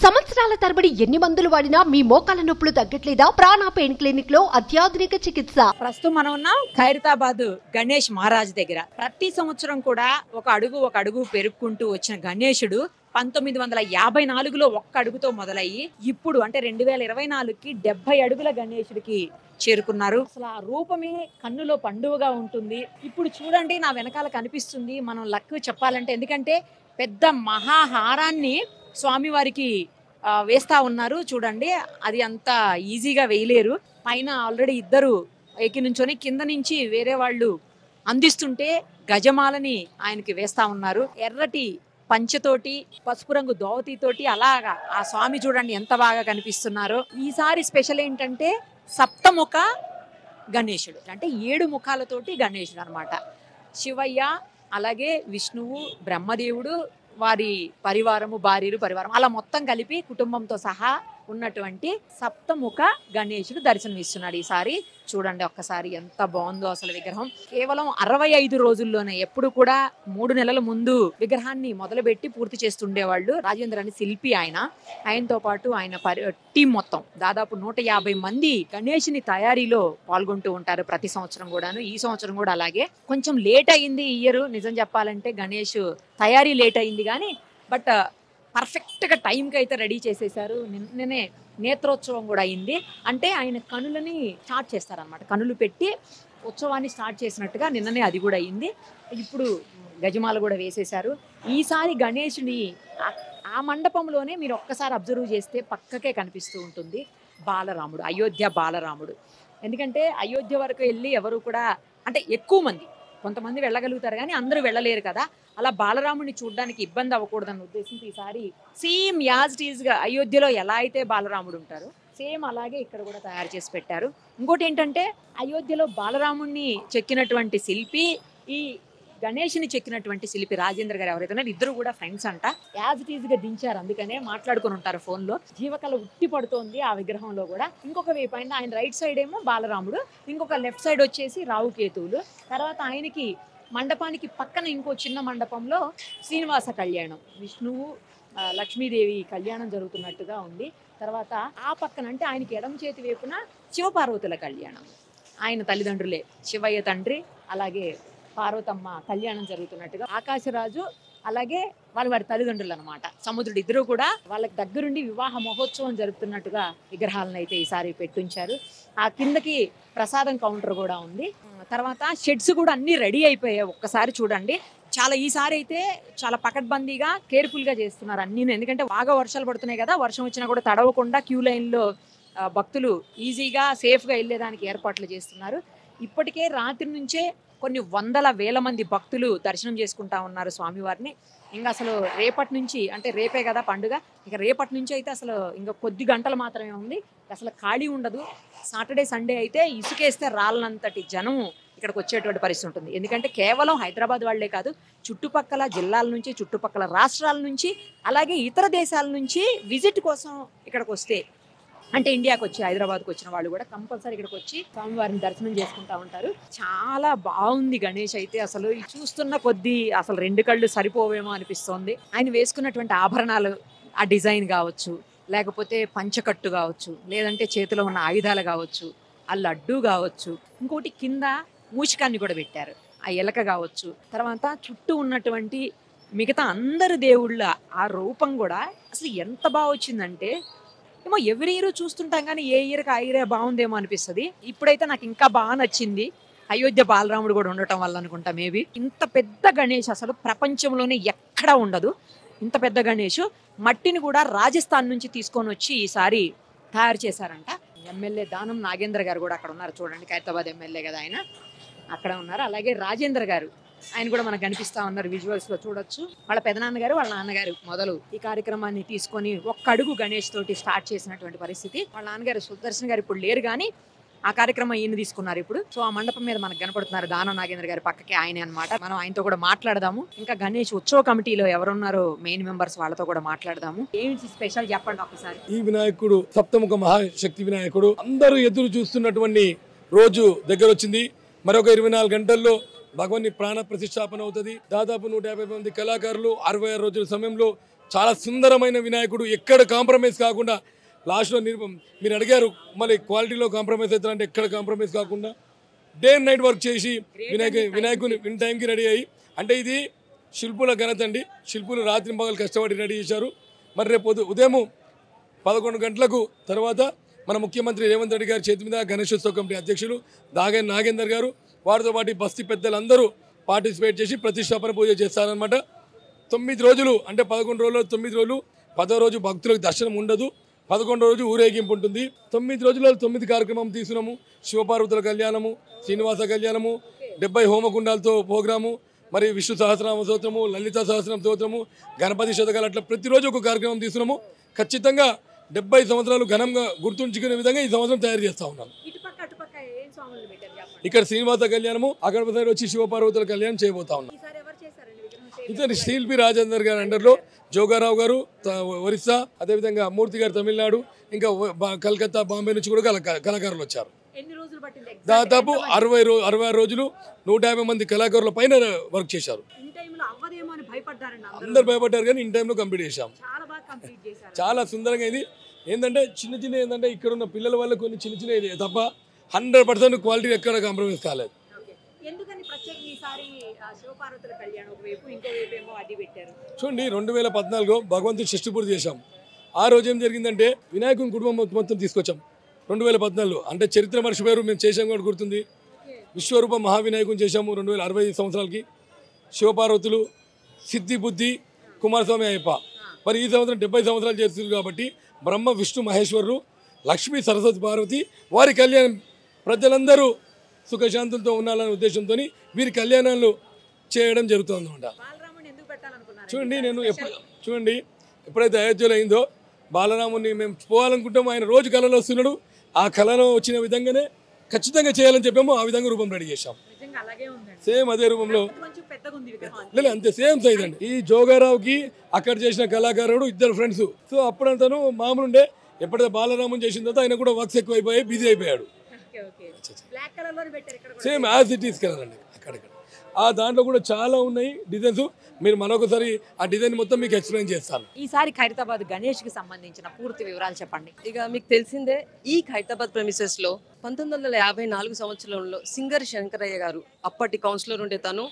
సంవత్సరాల తరబడి ఎన్ని మందులు వాడినా మీ మోకాల నొప్పులు తగ్గట్లేదా? ప్రాణ పెయిన్ క్లినిక్ లో అత్యాధునిక చికిత్స. ప్రస్తుతం మనం ఉన్నాం ఖైరతాబాద్ గణేష్ మహారాజ్ దగ్గర. ప్రతి సంవత్సరం కూడా ఒక అడుగు పెరుక్కుంటూ వచ్చిన గణేశుడు 1954లో ఒక్క అడుగుతో మొదలయ్యి ఇప్పుడు అంటే 2024కి 70 అడుగుల గణేశుడికి చేరుకున్నారు. అసలు ఆ రూపమే కన్నులో పండువగా ఉంటుంది. ఇప్పుడు చూడండి, నా వెనకాల కనిపిస్తుంది. మనం లక్ చెప్పాలంటే, ఎందుకంటే పెద్ద మహాహారాన్ని స్వామివారికి వేస్తా ఉన్నారు. చూడండి, అది అంత ఈజీగా వేయలేరు. పైన ఆల్రెడీ ఇద్దరు ఎక్కి నుంచొని కింద నుంచి వేరే వాళ్ళు అందిస్తుంటే గజమాలని ఆయనకి వేస్తా ఉన్నారు. ఎర్రటి పంచతోటి పసుపు రంగు దోవతితోటి అలాగా ఆ స్వామి చూడండి ఎంత బాగా కనిపిస్తున్నారో. ఈసారి స్పెషల్ ఏంటంటే సప్తముఖ గణేశుడు, అంటే 7 ముఖాలతోటి గణేశుడు అనమాట. శివయ్య, అలాగే విష్ణువు, బ్రహ్మదేవుడు, వారి పరివారము, భార్యలు పరివారం అలా మొత్తం కలిపి కుటుంబంతో సహా ఉన్నటువంటి సప్తముఖ గణేశుడు దర్శనమిస్తున్నాడు ఈసారి. చూడండి ఒక్కసారి ఎంత బాగుందో అసలు విగ్రహం. కేవలం 65 రోజుల్లోనే, ఎప్పుడు కూడా 3 నెలల ముందు విగ్రహాన్ని మొదలుపెట్టి పూర్తి చేస్తుండేవాళ్ళు. రాజేంద్ర అని శిల్పి ఆయనతో పాటు ఆయన టీం మొత్తం దాదాపు 150 మంది గణేషుని తయారీలో పాల్గొంటూ ఉంటారు ప్రతి సంవత్సరం కూడాను. ఈ సంవత్సరం కూడా అలాగే. కొంచెం లేట్ అయింది ఈ ఇయర్, నిజం చెప్పాలంటే గణేష్ తయారీ లేట్ అయింది కానీ, బట్ పర్ఫెక్ట్గా టైంకి అయితే రెడీ చేసేసారు. నిన్ననే నేత్రోత్సవం కూడా అయింది. అంటే ఆయన కనులని స్టార్ట్ చేస్తారనమాట, కనులు పెట్టి ఉత్సవాన్ని స్టార్ట్ చేసినట్టుగా నిన్ననే అది కూడా అయింది. ఇప్పుడు గజమాల కూడా వేసేశారు. ఈసారి గణేషుని ఆ మండపంలోనే మీరు ఒక్కసారి అబ్జర్వ్ చేస్తే పక్కకే కనిపిస్తూ ఉంటుంది బాలరాముడు, అయోధ్య బాలరాముడు. ఎందుకంటే అయోధ్య వరకు వెళ్ళి ఎవరు కూడా, అంటే ఎక్కువ మంది, కొంతమంది వెళ్ళగలుగుతారు కానీ అందరూ వెళ్ళలేరు కదా. అలా బాలరాముడిని చూడడానికి ఇబ్బంది అవ్వకూడదన్న ఉద్దేశంతో ఈసారి సేమ్ యాజ్ ఇట్ ఈజ్గా అయోధ్యలో ఎలా అయితే బాలరాముడు ఉంటారో సేమ్ అలాగే ఇక్కడ కూడా తయారు చేసి పెట్టారు. ఇంకోటి ఏంటంటే అయోధ్యలో బాలరాముడిని చెక్కినటువంటి శిల్పి, ఈ గణేష్ని చెక్కినటువంటి శిల్పి రాజేంద్ర గారు ఎవరైతే ఉన్నారో ఇద్దరు కూడా ఫ్రెండ్స్ అంట. యాజ్ ఇట్ ఈజ్గా దించారు, అందుకనే మాట్లాడుకుని ఉంటారు ఫోన్లో. జీవకళ ఉట్టి పడుతోంది ఆ విగ్రహంలో కూడా. ఇంకొక వైపు ఆయన రైట్ సైడ్ ఏమో బాలరాముడు, ఇంకొక లెఫ్ట్ సైడ్ వచ్చేసి రావుకేతువులు. తర్వాత ఆయనకి మండపానికి పక్కన ఇంకో చిన్న మండపంలో శ్రీనివాస కళ్యాణం, విష్ణువు లక్ష్మీదేవి కళ్యాణం జరుగుతున్నట్టుగా ఉంది. తర్వాత ఆ పక్కన అంటే ఆయనకి ఎడమ చేతి వైపున శివపార్వతుల కళ్యాణం, ఆయన తల్లిదండ్రులే శివయ్య తండ్రి అలాగే పార్వతమ్మ కళ్యాణం జరుగుతున్నట్టుగా. ఆకాశరాజు అలాగే వారి తల్లిదండ్రులు అనమాట, సముద్రుడు, ఇద్దరు కూడా వాళ్ళకి దగ్గరుండి వివాహ మహోత్సవం జరుపుతున్నట్టుగా విగ్రహాలను అయితే ఈసారి పెట్టుంచారు. ఆ కిందకి ప్రసాదం కౌంటర్ కూడా ఉంది. తర్వాత షెడ్స్ కూడా అన్ని రెడీ అయిపోయాయి. ఒక్కసారి చూడండి, చాలా ఈసారి అయితే చాలా పకడ్బందీగా కేర్ఫుల్గా చేస్తున్నారు అన్నీ. ఎందుకంటే బాగా వర్షాలు పడుతున్నాయి కదా, వర్షం వచ్చినా కూడా తడవకుండా క్యూ లైన్లో భక్తులు ఈజీగా సేఫ్గా వెళ్ళేదానికి ఏర్పాట్లు చేస్తున్నారు. ఇప్పటికే రాత్రి నుంచే కొన్ని వందల వేల మంది భక్తులు దర్శనం చేసుకుంటా ఉన్నారు స్వామివారిని. ఇంకా అసలు రేపటి నుంచి, అంటే రేపే కదా పండుగ, ఇక రేపటి నుంచి అయితే అసలు ఇంకా కొద్ది గంటలు మాత్రమే ఉంది, అసలు ఖాళీ ఉండదు. సాటర్డే సండే అయితే ఇసుకేస్తే రాళ్ళనంతటి జనం ఇక్కడికి వచ్చేటువంటి పరిస్థితి ఉంటుంది. ఎందుకంటే కేవలం హైదరాబాద్ వాళ్లే కాదు, చుట్టుపక్కల జిల్లాల నుంచి, చుట్టుపక్కల రాష్ట్రాల నుంచి, అలాగే ఇతర దేశాల నుంచి విజిట్ కోసం ఇక్కడికి వస్తే, అంటే ఇండియాకి వచ్చి హైదరాబాద్కి వచ్చిన వాళ్ళు కూడా కంపల్సరీ ఇక్కడికి వచ్చి స్వామివారిని దర్శనం చేసుకుంటా ఉంటారు. చాలా బాగుంది గణేష్ అయితే. అసలు చూస్తున్న కొద్దీ అసలు 2 కళ్ళు సరిపోవేమో అనిపిస్తోంది. ఆయన వేసుకున్నటువంటి ఆభరణాలు, ఆ డిజైన్ కావచ్చు, లేకపోతే పంచకట్టు కావచ్చు, లేదంటే చేతిలో ఉన్న ఆయుధాలు కావచ్చు, ఆ లడ్డు కావచ్చు, ఇంకోటి కింద మూషికాన్ని కూడా పెట్టారు, ఆ ఎలక కావచ్చు. తర్వాత చుట్టూ ఉన్నటువంటి మిగతా అందరు దేవుళ్ళ ఆ రూపం కూడా అసలు ఎంత బాగా వచ్చిందంటే, ఏమో ఎవ్రీ ఇయర్ చూస్తుంటాం కానీ ఏ ఇయర్కి ఆ ఇయర్ బాగుందేమో అనిపిస్తుంది. ఇప్పుడైతే నాకు ఇంకా బాగా నచ్చింది అయోధ్య బాలరాముడు కూడా ఉండటం వల్ల అనుకుంటా. మేబీ ఇంత పెద్ద గణేష్ అసలు ప్రపంచంలోనే ఎక్కడా ఉండదు. ఇంత పెద్ద గణేష్ మట్టిని కూడా రాజస్థాన్ నుంచి తీసుకొని వచ్చి ఈసారి తయారు చేశారంట. ఎమ్మెల్యే దానం నాగేంద్ర గారు కూడా అక్కడ ఉన్నారు చూడండి, ఖైరతాబాద్ ఎమ్మెల్యే కదా ఆయన, అక్కడ ఉన్నారు. అలాగే రాజేంద్ర గారు, ఆయన కూడా మనకు కనిపిస్తా ఉన్నారు, విజువల్స్ లో చూడొచ్చు. వాళ్ళ పెదనాన్నగారు, వాళ్ళ నాన్నగారు మొదలు ఈ కార్యక్రమాన్ని తీసుకొని ఒక్క అడుగు గణేష్ తోటి స్టార్ట్ చేసినటువంటి పరిస్థితి. వాళ్ళ నాన్నగారు సుదర్శన్ గారు ఇప్పుడు లేరు కానీ ఆ కార్యక్రమం ఈయన తీసుకున్నారు ఇప్పుడు. సో ఆ మండపం మీద మనకు కనపడుతున్నారు దానం నాగేంద్ర గారి పక్కకే ఆయనే అనమాట. మనం ఆయనతో కూడా మాట్లాడదాము. ఇంకా గణేష్ ఉత్సవ కమిటీలో ఎవరున్నారో మెయిన్ మెంబర్స్, వాళ్ళతో కూడా మాట్లాడదాము. ఏంటి స్పెషల్ చెప్పండి ఒకసారి. ఈ వినాయకుడు సప్తముఖ మహాశక్తి వినాయకుడు అందరూ ఎదురు చూస్తున్నటువంటి రోజు దగ్గర వచ్చింది. మరొక 24 గంటల్లో భగవాన్ని ప్రాణ ప్రతిష్టాపన అవుతుంది. దాదాపు 150 మంది కళాకారులు 66 రోజుల సమయంలో చాలా సుందరమైన వినాయకుడు, ఎక్కడ కాంప్రమైజ్ కాకుండా లాస్ట్లో మీరు అడిగారు మళ్ళీ క్వాలిటీలో కాంప్రమైజ్ అవుతారంటే ఎక్కడ కాంప్రమైజ్ కాకుండా డే అండ్ నైట్ వర్క్ చేసి వినాయకుని ఇన్ టైంకి రెడీ అయ్యి, అంటే ఇది శిల్పుల ఘనత అండి. శిల్పులు రాత్రి పగలు కష్టపడి రెడీ చేశారు. మరి రేపు ఉదయం 11 గంటలకు తర్వాత మన ముఖ్యమంత్రి రేవంత్ రెడ్డి గారి చేతి మీద గణేశోత్సవ కమిటీ అధ్యక్షులు దాగన్ నాగేందర్ గారు, వారితో పాటు బస్తీ పెద్దలందరూ పార్టిసిపేట్ చేసి ప్రతిష్టాపన పూజ చేస్తారనమాట. 9 రోజులు అంటే 11 రోజులు 9 రోజులు, 10వ రోజు భక్తులకు దర్శనం ఉండదు, 11వ రోజు ఊరేగింపు ఉంటుంది. 9 రోజులలో 9 కార్యక్రమం తీసుకున్నాము. శివపార్వతుల కళ్యాణము, శ్రీనివాస కళ్యాణము, 70 హోమగుండాలతో ప్రోగ్రాము, మరి విష్ణు సహస్రనామ స్తోత్రము, లలిత సహస్రనామ స్తోత్రము, గణపతి శతకాలు, అట్లా ప్రతిరోజు ఒక కార్యక్రమం తీసుకున్నాము. ఖచ్చితంగా 70 సంవత్సరాలు ఘనంగా గుర్తుంచుకునే విధంగా ఈ సంవత్సరం తయారు చేస్తా ఉన్నాను. ఇక్కడ శ్రీనివాస కళ్యాణము, అక్కడ వచ్చి శివపార్వతుల కళ్యాణం చేయబోతా ఉన్నాం. ఇతను శిల్పి రాజేందర్ గారి అండర్లో జోగారావు గారు ఒరిస్సా, అదేవిధంగా మూర్తి గారు తమిళనాడు, ఇంకా కలకత్తా, బాంబే నుంచి కూడా కళాకారులు వచ్చారు. దాదాపు 66 రోజులు 150 మంది కళాకారుల పైన వర్క్ చేశారు. అందరు భయపడ్డారు కానీ ఇన్ టైంలో కంప్లీట్ చేశాం. చాలా సుందరంగా ఇది. ఏంటంటే చిన్న ఏంటంటే ఇక్కడ ఉన్న పిల్లల వల్ల కొన్ని చిన్న తప్ప 100% క్వాలిటీ ఎక్కడ కాంప్రమైజ్ కాలేదు. చూడండి, 2014 భగవంతుడు షష్ఠి పూర్తి చేశాం. ఆ రోజు ఏం జరిగిందంటే వినాయకుని కుటుంబం మొత్తం తీసుకొచ్చాం. 2014 అంటే చరిత్ర మర్చిపోయారు, మేము చేసాం కూడా గుర్తుంది. విశ్వరూప మహావినాయకుని చేశాము 2065 సంవత్సరాలకి. శివపార్వతులు, సిద్ధి బుద్ధి, కుమారస్వామి అయ్యప్ప. మరి ఈ సంవత్సరం 70 సంవత్సరాలు చేస్తున్నారు కాబట్టి బ్రహ్మ విష్ణు మహేశ్వరులు, లక్ష్మీ సరస్వతి పార్వతి వారి కళ్యాణం ప్రజలందరూ సుఖశాంతులతో ఉండాలనే ఉద్దేశంతో వీరి కళ్యాణాలు చేయడం జరుగుతుంది అన్నమాట. చూడండి ఎప్పుడైతే అయోధ్యలో అయిందో బాలరాముని మేము పోవాలనుకుంటాము, ఆయన రోజు కళలో వస్తున్నాడు. ఆ కళలో వచ్చిన విధంగానే ఖచ్చితంగా చేయాలని చెప్పాము. ఆ విధంగా రూపం రెడీ చేశాం. సేమ్ అదే రూపంలో లేదు, అంతే సేమ్ సైజ్ అండి. ఈ జోగారావుకి అక్కడ చేసిన కళాకారుడు 2 ఫ్రెండ్స్. సో అప్పుడంతను మామూలు ఉండే, ఎప్పుడైతే బాలరామన్ చేసిన తర్వాత ఆయన కూడా వర్క్స్ ఎక్కువ అయిపోయి బిజీ అయిపోయాడు. Same as it is colour అండి. అక్కడక్కడ ఆ దాంట్లో కూడా చాలా ఉన్నాయి డిజైన్స్. మీరు మరొకసారి ఆ డిజైన్ మొత్తం మీకు ఎక్స్ప్లెయిన్ చేస్తాను. ఈసారి ఖైరతాబాద్ గణేష్ కి సంబంధించిన పూర్తి వివరాలు చెప్పండి. ఇక మీకు తెలిసిందే, ఈ ఖైరతాబాద్ ప్రెమిసెస్ లో 1954 సంవత్సరంలో సింగర్ శంకరయ్య గారు, అప్పటి కౌన్సిలర్ ఉండే తను,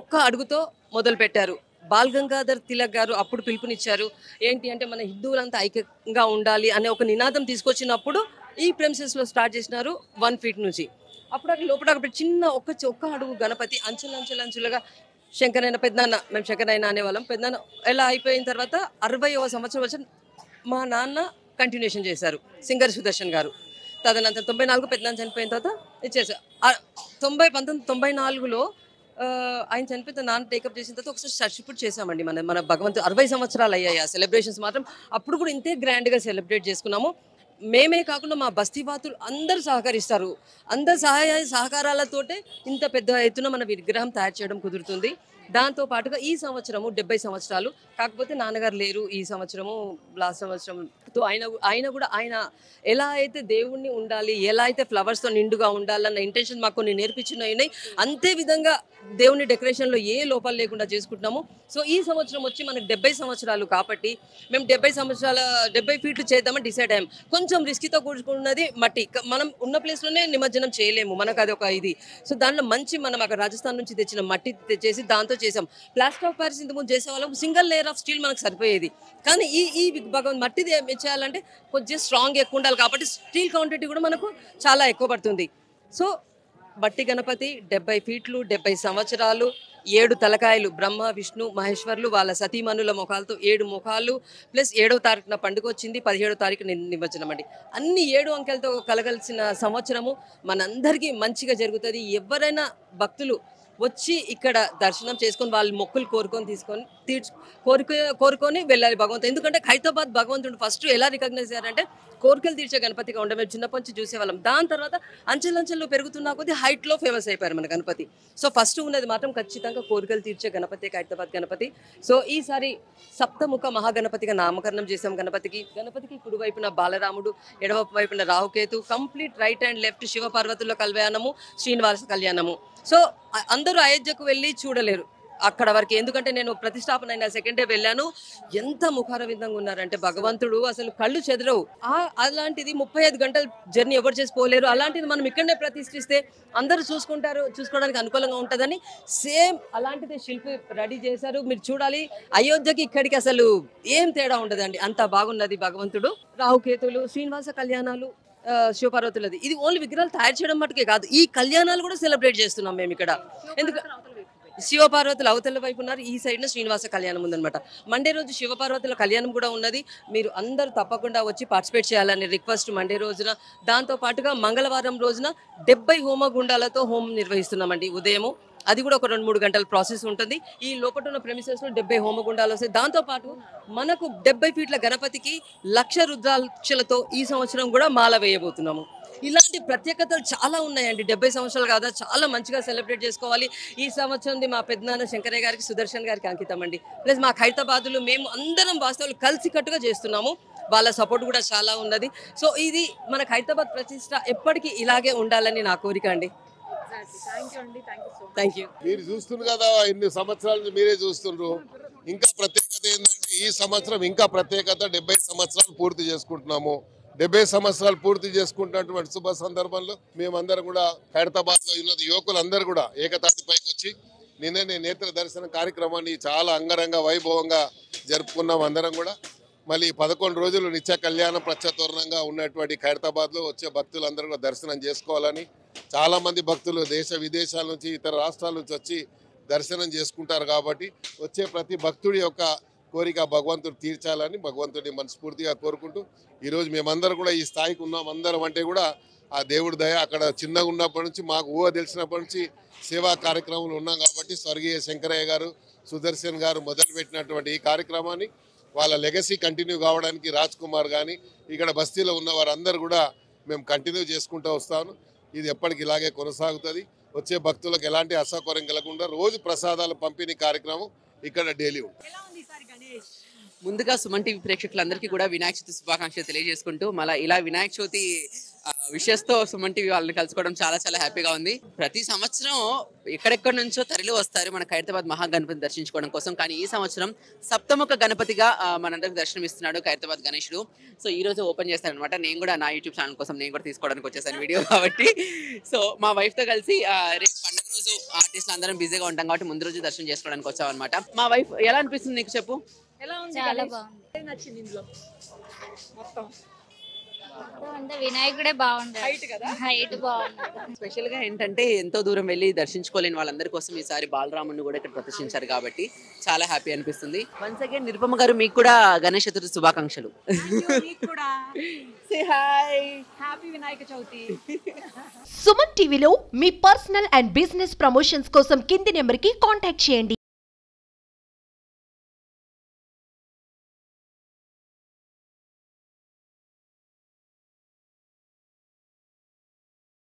ఒక్క అడుగుతో మొదలు పెట్టారు. బాల్ గంగాధర్ తిలక్ గారు అప్పుడు పిలుపునిచ్చారు. ఏంటి అంటే మన హిందువులంతా ఐక్యంగా ఉండాలి అనే ఒక నినాదం తీసుకొచ్చినప్పుడు ఈ ప్రెమిసెస్ లో స్టార్ట్ చేసినారు 1 ఫీట్ నుంచి. అప్పుడు అక్కడ లోపల చిన్న ఒక్క అడుగు గణపతి అంచులుగా శంకరయ్య పెద్దనాన్న, మేము శంకరయ్య అనేవాళ్ళం. పెద్దనాన్న ఎలా అయిపోయిన తర్వాత 60వ సంవత్సరం వచ్చి మా నాన్న కంటిన్యూషన్ చేశారు, సింగర్ సుదర్శన్ గారు. తదనంతరం 94 పెద్దనాన్న చనిపోయిన తర్వాత ఇచ్చేసారు. 1994లో ఆయన చనిపోయిన నాన్న టేకప్ చేసిన తర్వాత ఒకసారి సర్టిఫికేట్ చేసామండి. మన భగవంతుడు 60 సంవత్సరాలు అయ్యాయి. ఆ సెలబ్రేషన్స్ మాత్రం అప్పుడు కూడా ఇంతే గ్రాండ్గా సెలబ్రేట్ చేసుకున్నాము. మేమే కాకుండా మా బస్తీవాతులు అందరూ సహకరిస్తారు. అందరు సహకారాలతోటే ఇంత పెద్ద ఎత్తున మన విగ్రహం తయారు చేయడం కుదురుతుంది. దాంతో పాటుగా ఈ సంవత్సరము 70 సంవత్సరాలు, కాకపోతే నాన్నగారు లేరు ఈ సంవత్సరము, లాస్ట్ సంవత్సరంతో ఆయన కూడా ఆయన ఎలా అయితే దేవుణ్ణి ఉండాలి, ఎలా అయితే ఫ్లవర్స్తో నిండుగా ఉండాలన్న ఇంటెన్షన్ మాకు కొన్ని నేర్పించినాయి. అంతే విధంగా దేవుని డెకరేషన్లో ఏ లోపాలు లేకుండా చేసుకుంటున్నాము. సో ఈ సంవత్సరం వచ్చి మనకు 70 సంవత్సరాలు కాబట్టి మేము 70 ఫీట్లు చేద్దామని డిసైడ్ అయ్యాం. కొంచెం రిస్క్తో కూడుకున్నది మట్టి, మనం ఉన్న ప్లేస్లోనే నిమజ్జనం చేయలేము, మనకు అది ఒక ఇది. సో దాంట్లో మంచి మనం అక్కడ రాజస్థాన్ నుంచి తెచ్చిన మట్టి తెచ్చేసి దాంతో చేసాం. ప్లాస్టర్ ఆఫ్ ప్యారిస్ ఇంతకుముందు చేసే వాళ్ళం సింగిల్ లేయర్ ఆఫ్ స్టీల్ మనకు సరిపోయేది. కానీ ఈ భగవంత్ మట్టిది ఏం చేయాలంటే కొంచెం స్ట్రాంగ్ ఎక్కువ ఉండాలి కాబట్టి స్టీల్ క్వాంటిటీ కూడా మనకు చాలా ఎక్కువ పడుతుంది. సో బట్టి గణపతి 70 ఫీట్లు, 70 సంవత్సరాలు, 7 తలకాయలు, బ్రహ్మ విష్ణు మహేశ్వర్లు వాళ్ళ సతీమణుల ముఖాలతో 7 ముఖాలు, ప్లస్ 7వ తారీఖున పండుగ వచ్చింది, 17వ తారీఖు నిమజ్జనం అండి. అన్ని 7 అంకెలతో కలగలిసిన సంవత్సరము మనందరికీ మంచిగా జరుగుతుంది. ఎవరైనా భక్తులు వచ్చి ఇక్కడ దర్శనం చేసుకొని వాళ్ళ మొక్కులు కోరుకొని వెళ్ళాలి భగవంతుడు. ఎందుకంటే ఖైరతాబాద్ భగవంతుడు ఫస్ట్ ఎలా రికగ్నైజ్ చేయారంటే కోరికలు తీర్చే గణపతిగా ఉండే మేము చిన్నప్పటి నుంచి చూసేవాళ్ళం. దాని తర్వాత అంచెలంచెల్లో పెరుగుతున్న కొద్దీ హైట్లో ఫేమస్ అయిపోయారు మన గణపతి. సో ఫస్ట్ ఉన్నది మాత్రం ఖచ్చితంగా కోరికలు తీర్చే గణపతి ఖైరతాబాద్ గణపతి. సో ఈసారి సప్తముఖ మహాగణపతిగా నామకరణం చేసాం గణపతికి కుడి వైపున బాలరాముడు, ఎడవ వైపున Rahu Ketu, complete right and left Shiva పార్వతుల కళ్యాణము, శ్రీనివాస కళ్యాణము. సో అందరూ అయోధ్యకు వెళ్ళి చూడలేరు, అక్కడ వరకు. ఎందుకంటే నేను ప్రతిష్టాపన అయిన సెకండ్ డే వెళ్ళాను, ఎంత ముఖారవిందంగా ఉన్నారంటే భగవంతుడు అసలు కళ్ళు చెదరవు. అలాంటిది 35 గంటల జర్నీ ఎవరు చేసి పోలేరు. అలాంటిది మనం ఇక్కడనే ప్రతిష్ఠిస్తే అందరూ చూసుకోవడానికి అనుకూలంగా ఉంటుందని సేమ్ అలాంటిది శిల్పి రెడీ చేశారు. మీరు చూడాలి, అయోధ్యకి ఇక్కడికి అసలు ఏం తేడా ఉండదండి, అంత బాగున్నది భగవంతుడు. రాహుకేతులు, శ్రీనివాస కళ్యాణాలు, శివపార్వతులది. ఇది ఓన్లీ విగ్రహాలు తయారు చేయడం మటుకే కాదు, ఈ కళ్యాణాలు కూడా సెలబ్రేట్ చేస్తున్నాం మేము ఇక్కడ. ఎందుకంటే శివపార్వతులు అవతల వైపు ఉన్నారు, ఈ సైడ్న శ్రీనివాస కళ్యాణం ఉందన్నమాట. మండే రోజు శివపార్వతుల కళ్యాణం కూడా ఉన్నది. మీరు అందరూ తప్పకుండా వచ్చి పార్టిసిపేట్ చేయాలని రిక్వెస్ట్ మండే రోజున. దాంతో పాటుగా మంగళవారం రోజున 70 హోమగుండాలతో హోమం నిర్వహిస్తున్నామండి ఉదయము. అది కూడా ఒక 2-3 గంటల ప్రాసెస్ ఉంటుంది. ఈ లోపల ఉన్న ప్రెమిసెస్లో 70 హోమగుండాలు వస్తాయి. దాంతోపాటు మనకు 70 ఫీట్ల గణపతికి 1,00,000 రుద్రాక్షలతో ఈ సంవత్సరం కూడా మాల వేయబోతున్నాము. ఇలాంటి ప్రత్యేకతలు చాలా ఉన్నాయండి. 70 సంవత్సరాలు కాదా, చాలా మంచిగా సెలబ్రేట్ చేసుకోవాలి. ఈ సంవత్సరంది మా పెద్దనాన్న శంకరయ్య గారికి, సుదర్శన్ గారికి అంకితం అండి. ప్లస్ మా ఖైరతాబాద్లో మేము అందరం వాస్తవాలు కలిసికట్టుగా చేస్తున్నాము, వాళ్ళ సపోర్ట్ కూడా చాలా ఉన్నది. సో ఇది మన ఖైరతాబాద్ ప్రతిష్ట ఎప్పటికీ ఇలాగే ఉండాలని నా కోరిక అండి. Thank you. మీరు చూస్తున్నారు కదా, ఇన్ని సంవత్సరాల నుంచి మీరే చూస్తున్నారు. ఇంకా ప్రత్యేకత ఏంటంటే ఈ సంవత్సరం ఇంకా ప్రత్యేకత, 70 సంవత్సరాలు పూర్తి చేసుకుంటున్నాము. 70 సంవత్సరాలు పూర్తి చేసుకుంటున్నటువంటి శుభ సందర్భంలో మేమందరం కూడా ఖైరతాబాద్ లో ఉన్న యువకులందరూ కూడా ఏకతాటిపైకి వచ్చి నిన్ననే నేత్ర దర్శన కార్యక్రమాన్ని చాలా అంగరంగ వైభవంగా జరుపుకున్నాం. అందరం కూడా మళ్ళీ 11 రోజులు నిత్య కళ్యాణ ప్రత్యతోరణంగా ఉన్నటువంటి ఖైరతాబాద్ లో వచ్చే భక్తులందరూ కూడా దర్శనం చేసుకోవాలని, చాలా మంది భక్తులు దేశ విదేశాల నుంచి, ఇతర రాష్ట్రాల నుంచి వచ్చి దర్శనం చేసుకుంటారు. కాబట్టి వచ్చే ప్రతి భక్తుడి యొక్క కోరిక భగవంతుడు తీర్చాలని భగవంతుడిని మనస్ఫూర్తిగా కోరుకుంటూ ఈరోజు మేమందరం కూడా ఈ స్థాయికి ఉన్నాం. అందరం అంటే కూడా ఆ దేవుడి దయ. అక్కడ చిన్నగా ఉన్నప్పటి నుంచి మాకు ఊహ తెలిసినప్పటి నుంచి సేవా కార్యక్రమంలో ఉన్నాం కాబట్టి స్వర్గీయ శంకరయ్య గారు, సుదర్శన్ గారు మొదలుపెట్టినటువంటి ఈ కార్యక్రమాన్ని వాళ్ళ లెగసీ కంటిన్యూ కావడానికి రాజ్ కుమార్ కానీ ఇక్కడ బస్తీలో ఉన్న వారందరూ కూడా మేము కంటిన్యూ చేసుకుంటూ వస్తాను. ఇది ఎప్పటికి ఇలాగే కొనసాగుతుంది. వచ్చే భక్తులకు ఎలాంటి అసౌకర్యం కలగకుండా రోజు ప్రసాదాల పంపిణీ కార్యక్రమం ఇక్కడ డైలీ ఉంటుంది. ముందుగా సుమన్ టీవీ ప్రేక్షకులందరికీ కూడా వినాయక చవితి శుభాకాంక్షలు తెలియజేసుకుంటూ మళ్ళీ ఇలా వినాయక చవితి విషెస్తో సుమన్ టీవీ వాళ్ళని కలుసుకోవడం చాలా చాలా హ్యాపీగా ఉంది. ప్రతి సంవత్సరం ఎక్కడెక్కడి నుంచో తరలి వస్తారు మన ఖైరతాబాద్ మహాగణపతి దర్శించుకోవడం కోసం. కానీ ఈ సంవత్సరం సప్తముఖ గణపతిగా మనందరికి దర్శనం ఇస్తున్నాడు ఖైరతాబాద్ గణేశుడు. సో ఈ రోజు ఓపెన్ చేస్తారనమాట. నేను కూడా నా యూట్యూబ్ ఛానల్ కోసం నేను కూడా తీసుకోవడానికి వచ్చేసాను వీడియో కాబట్టి. సో మా వైఫ్తో కలిసి రేపు పండుగ రోజు ఆర్టిస్టులు అందరం బిజీగా ఉంటాం కాబట్టి ముందు రోజు దర్శనం చేసుకోవడానికి వచ్చాం అనమాట. మా వైఫ్ ఎలా అనిపిస్తుంది నీకు చెప్పు? ఎలా ఉంది? చాలా బాగుంది. నచ్చింది ఇందులో మొత్తం అంటే వినాయకుడే బాగుంది, హైట్ కదా, హైట్ బాగుంది. స్పెషల్ గా ఏంటంటే ఎంతో దూరం వెళ్ళి దర్శించుకోలేని వాళ్ళందరి కోసం ఈసారి బాలరాముని కూడా ఇక్కడ ప్రదర్శించారు కాబట్టి చాలా హ్యాపీ అనిపిస్తుంది. వన్స్ అగైన్ నిరుపమ గారు మీకు కూడా గణేష్ చతుర్థి శుభాకాంక్షలు. హ్యాపీ వినాయక చవితి. సుమన్ టీవీలో మీ పర్సనల్ అండ్ బిజినెస్ ప్రమోషన్స్ కోసం కింది నెంబర్కి కాంటాక్ట్ చేయండి.